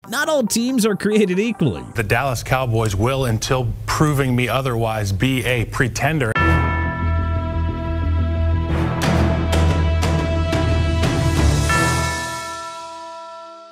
not all teams are created equally. The Dallas Cowboys will, until proving me otherwise, be a pretender.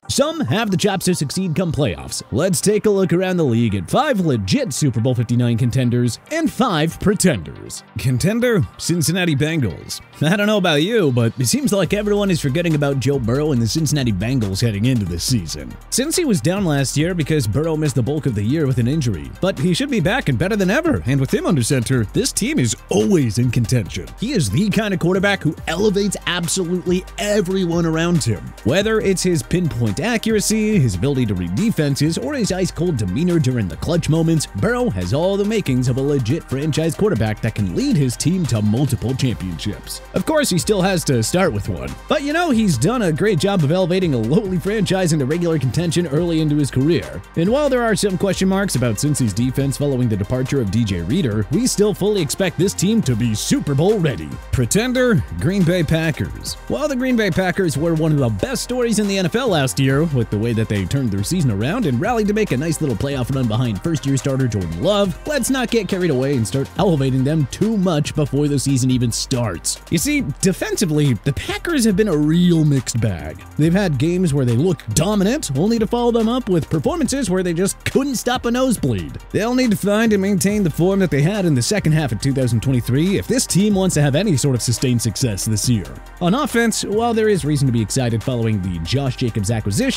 Some have the chops to succeed come playoffs. Let's take a look around the league at 5 legit Super Bowl 59 contenders and 5 pretenders. Contender, Cincinnati Bengals. I don't know about you, but it seems like everyone is forgetting about Joe Burrow and the Cincinnati Bengals heading into this season. Since he was down last year because Burrow missed the bulk of the year with an injury, but he should be back and better than ever, and with him under center, this team is always in contention. He is the kind of quarterback who elevates absolutely everyone around him. Whether it's his pinpoint accuracy, his ability to read defenses, or his ice-cold demeanor during the clutch moments, Burrow has all the makings of a legit franchise quarterback that can lead his team to multiple championships. Of course, he still has to start with one, but you know, he's done a great job of elevating a lowly franchise into regular contention early into his career. And while there are some question marks about Cincy's defense following the departure of DJ Reader, we still fully expect this team to be Super Bowl ready. Pretender, Green Bay Packers. While the Green Bay Packers were one of the best stories in the NFL last year, with the way that they turned their season around and rallied to make a nice little playoff run behind first-year starter Jordan Love, let's not get carried away and start elevating them too much before the season even starts. You see, defensively, the Packers have been a real mixed bag. They've had games where they look dominant, only to follow them up with performances where they just couldn't stop a nosebleed. They'll need to find and maintain the form that they had in the second half of 2023 if this team wants to have any sort of sustained success this year. On offense, while there is reason to be excited following the Josh Jacobs acquisition,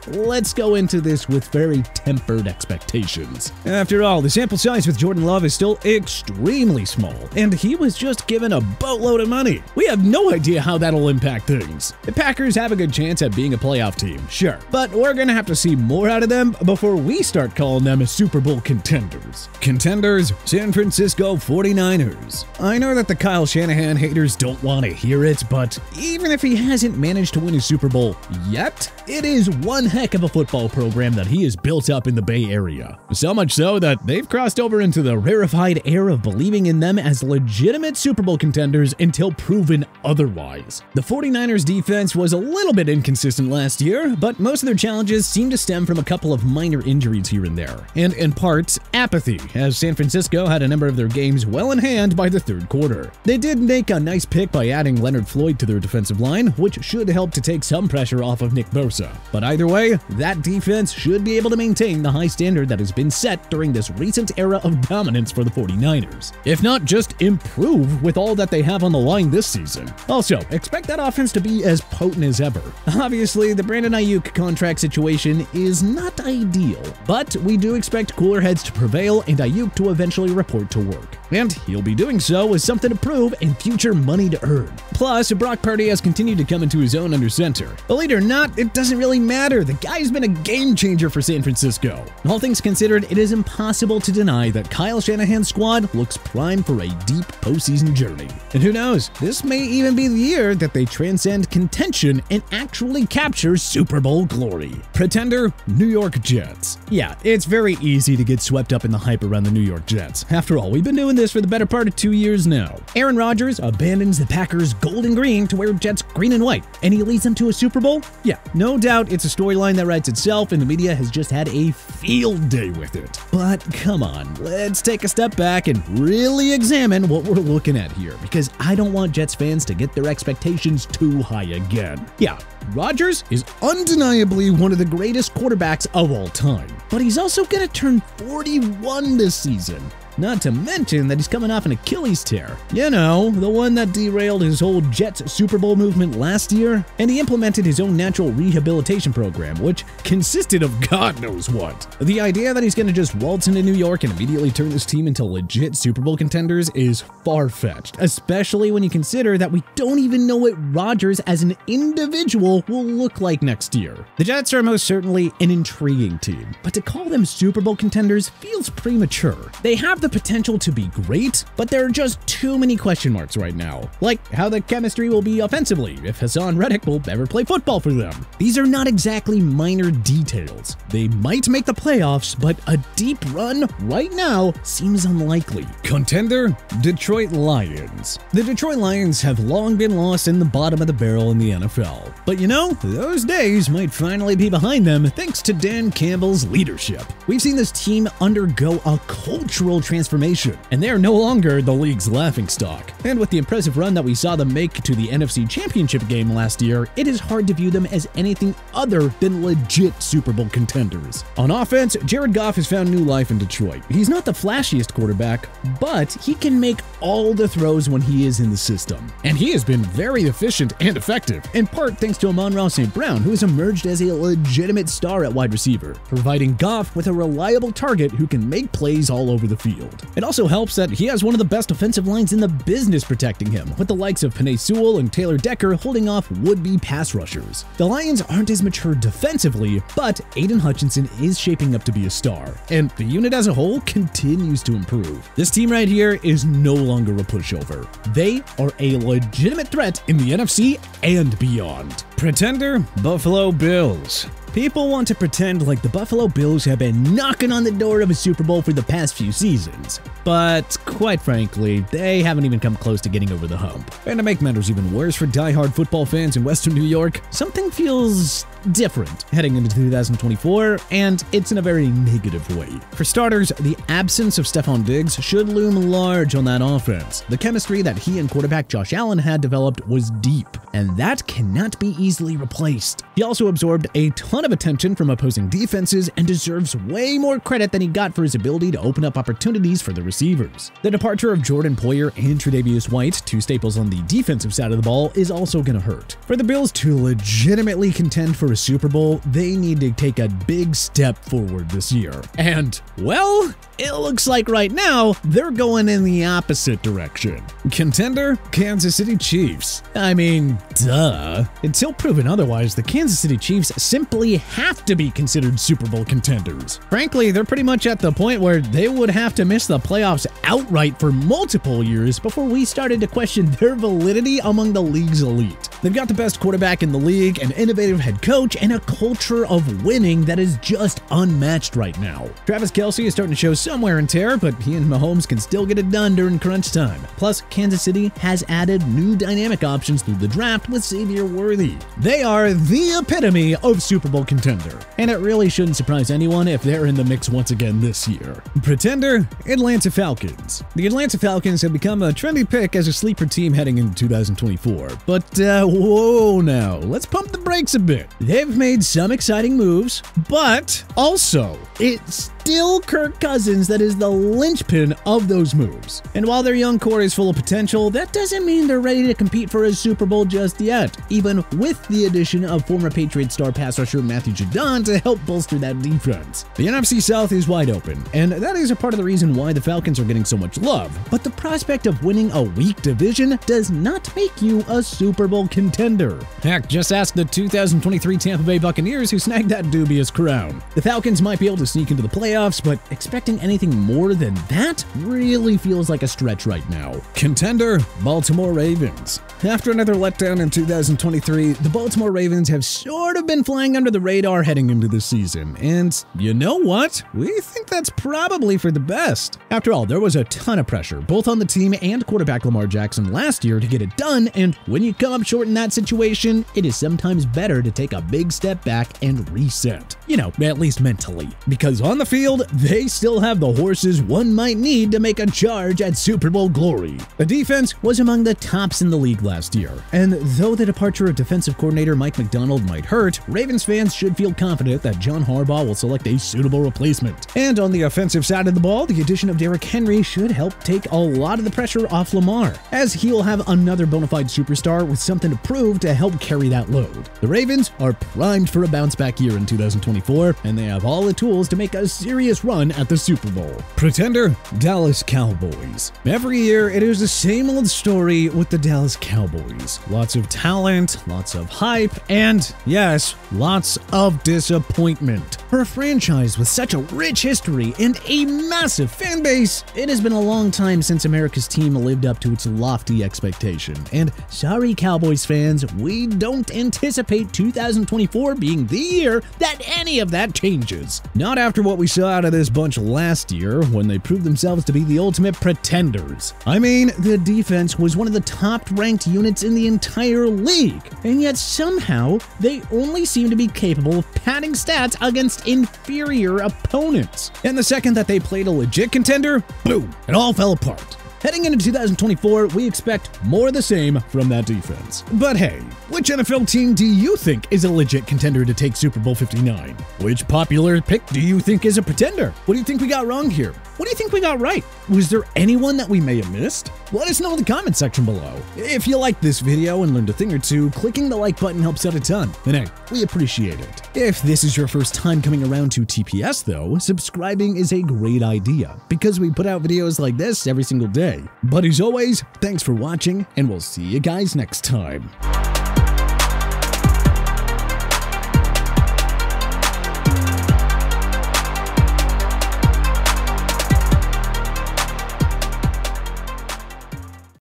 let's go into this with very tempered expectations. After all, the sample size with Jordan Love is still extremely small, and he was just given a boatload of money. We have no idea how that'll impact things. The Packers have a good chance at being a playoff team, sure, but we're gonna have to see more out of them before we start calling them Super Bowl contenders. Contenders, San Francisco 49ers. I know that the Kyle Shanahan haters don't want to hear it, but even if he hasn't managed to win a Super Bowl yet, it is one heck of a football program that he has built up in the Bay Area. So much so that they've crossed over into the rarefied air of believing in them as legitimate Super Bowl contenders until proven otherwise. The 49ers defense was a little bit inconsistent last year, but most of their challenges seem to stem from a couple of minor injuries here and there, and in part, apathy, as San Francisco had a number of their games well in hand by the third quarter. They did make a nice pick by adding Leonard Floyd to their defensive line, which should help to take some pressure off of Nick Bosa. But either way, that defense should be able to maintain the high standard that has been set during this recent era of dominance for the 49ers. If not, just improve with all that they have on the line this season. Also, expect that offense to be as potent as ever. Obviously, the Brandon Ayuk contract situation is not ideal, but we do expect cooler heads to prevail and Ayuk to eventually report to work. And he'll be doing so with something to prove and future money to earn. Plus, Brock Purdy has continued to come into his own under center. Believe it or not, it doesn't really matter. The guy's been a game changer for San Francisco. All things considered, it is impossible to deny that Kyle Shanahan's squad looks primed for a deep postseason journey. And who knows, this may even be the year that they transcend contention and actually capture Super Bowl glory. Pretender, New York Jets. Yeah, it's very easy to get swept up in the hype around the New York Jets. After all, we've been doing this for the better part of 2 years now. Aaron Rodgers abandons the Packers gold and green to wear Jets green and white, and he leads them to a Super Bowl? Yeah, no doubt it's a storyline that writes itself, and the media has just had a field day with it. But come on, let's take a step back and really examine what we're looking at here, because I don't want Jets fans to get their expectations too high again. Yeah, Rodgers is undeniably one of the greatest quarterbacks of all time, but he's also gonna turn 41 this season. Not to mention that he's coming off an Achilles tear. You know, the one that derailed his whole Jets Super Bowl movement last year. And he implemented his own natural rehabilitation program, which consisted of God knows what. The idea that he's going to just waltz into New York and immediately turn this team into legit Super Bowl contenders is far-fetched, especially when you consider that we don't even know what Rodgers as an individual will look like next year. The Jets are most certainly an intriguing team, but to call them Super Bowl contenders feels premature. They have the potential to be great, but there are just too many question marks right now. Like how the chemistry will be offensively, if Hassan Reddick will ever play football for them. These are not exactly minor details. They might make the playoffs, but a deep run right now seems unlikely. Contender, Detroit Lions. The Detroit Lions have long been lost in the bottom of the barrel in the NFL. But you know, those days might finally be behind them thanks to Dan Campbell's leadership. We've seen this team undergo a cultural transformation, and they are no longer the league's laughingstock. And with the impressive run that we saw them make to the NFC Championship game last year, it is hard to view them as anything other than legit Super Bowl contenders. On offense, Jared Goff has found new life in Detroit. He's not the flashiest quarterback, but he can make all the throws when he is in the system. And he has been very efficient and effective, in part thanks to Amon-Ra St. Brown, who has emerged as a legitimate star at wide receiver, providing Goff with a reliable target who can make plays all over the field. It also helps that he has one of the best offensive lines in the business protecting him, with the likes of Penei Sewell and Taylor Decker holding off would-be pass rushers. The Lions aren't as mature defensively, but Aiden Hutchinson is shaping up to be a star, and the unit as a whole continues to improve. This team right here is no longer a pushover. They are a legitimate threat in the NFC and beyond. Pretender, Buffalo Bills. People want to pretend like the Buffalo Bills have been knocking on the door of a Super Bowl for the past few seasons, but quite frankly, they haven't even come close to getting over the hump. And to make matters even worse for die-hard football fans in Western New York, something feels different heading into 2024, and it's in a very negative way. For starters, the absence of Stephon Diggs should loom large on that offense. The chemistry that he and quarterback Josh Allen had developed was deep, and that cannot be easily replaced. He also absorbed a ton of attention from opposing defenses and deserves way more credit than he got for his ability to open up opportunities for the receivers. The departure of Jordan Poyer and Tre'Davious White, two staples on the defensive side of the ball, is also going to hurt. For the Bills to legitimately contend for a Super Bowl, they need to take a big step forward this year. And, well, it looks like right now they're going in the opposite direction. Contender, Kansas City Chiefs. I mean, duh. Until proven otherwise, the Kansas City Chiefs simply have to be considered Super Bowl contenders. Frankly, they're pretty much at the point where they would have to miss the playoffs outright for multiple years before we started to question their validity among the league's elite. They've got the best quarterback in the league, an innovative head coach, and a culture of winning that is just unmatched right now. Travis Kelce is starting to show some wear and tear, but he and Mahomes can still get it done during crunch time. Plus, Kansas City has added new dynamic options through the draft with Xavier Worthy. They are the epitome of Super Bowl contender, and it really shouldn't surprise anyone if they're in the mix once again this year. Pretender, Atlanta Falcons. The Atlanta Falcons have become a trendy pick as a sleeper team heading into 2024, but whoa now, let's pump the brakes a bit. They've made some exciting moves, but also, it's still Kirk Cousins that is the linchpin of those moves. And while their young core is full of potential, that doesn't mean they're ready to compete for a Super Bowl just yet, even with the addition of former Patriot star pass rusher Matthew Judon to help bolster that defense. The NFC South is wide open, and that is a part of the reason why the Falcons are getting so much love, but the prospect of winning a weak division does not make you a Super Bowl contender. Heck, just ask the 2023 Tampa Bay Buccaneers who snagged that dubious crown. The Falcons might be able to sneak into the playoffs, but expecting anything more than that really feels like a stretch right now. Contender, Baltimore Ravens. After another letdown in 2023, the Baltimore Ravens have sort of been flying under the radar heading into the season, and you know what? We think that's probably for the best. After all, there was a ton of pressure, both on the team and quarterback Lamar Jackson last year to get it done, and when you come up short in that situation, it is sometimes better to take a big step back and reset. You know, at least mentally. Because on the field, they still have the horses one might need to make a charge at Super Bowl glory. The defense was among the tops in the league last year, and though the departure of defensive coordinator Mike Macdonald might hurt, Ravens fans should feel confident that John Harbaugh will select a suitable replacement. And on the offensive side of the ball, the addition of Derrick Henry should help take a lot of the pressure off Lamar, as he will have another bona fide superstar with something to prove to help carry that load. The Ravens are primed for a bounce-back year in 2024, and they have all the tools to make a serious serious run at the Super Bowl. Pretender, Dallas Cowboys. Every year, it is the same old story with the Dallas Cowboys. Lots of talent, lots of hype, and yes, lots of disappointment. For a franchise with such a rich history and a massive fan base, it has been a long time since America's team lived up to its lofty expectation. And sorry, Cowboys fans, we don't anticipate 2024 being the year that any of that changes. Not after what we saw out of this bunch last year, when they proved themselves to be the ultimate pretenders. I mean, the defense was one of the top-ranked units in the entire league, and yet somehow they only seem to be capable of padding stats against inferior opponents. And the second that they played a legit contender, boom, it all fell apart. Heading into 2024, we expect more of the same from that defense. But hey, which NFL team do you think is a legit contender to take Super Bowl 59? Which popular pick do you think is a pretender? What do you think we got wrong here? What do you think we got right? Was there anyone that we may have missed? Let us know in the comment section below. If you liked this video and learned a thing or two, clicking the like button helps out a ton. And hey, we appreciate it. If this is your first time coming around to TPS though, subscribing is a great idea because we put out videos like this every single day. But as always, thanks for watching and we'll see you guys next time.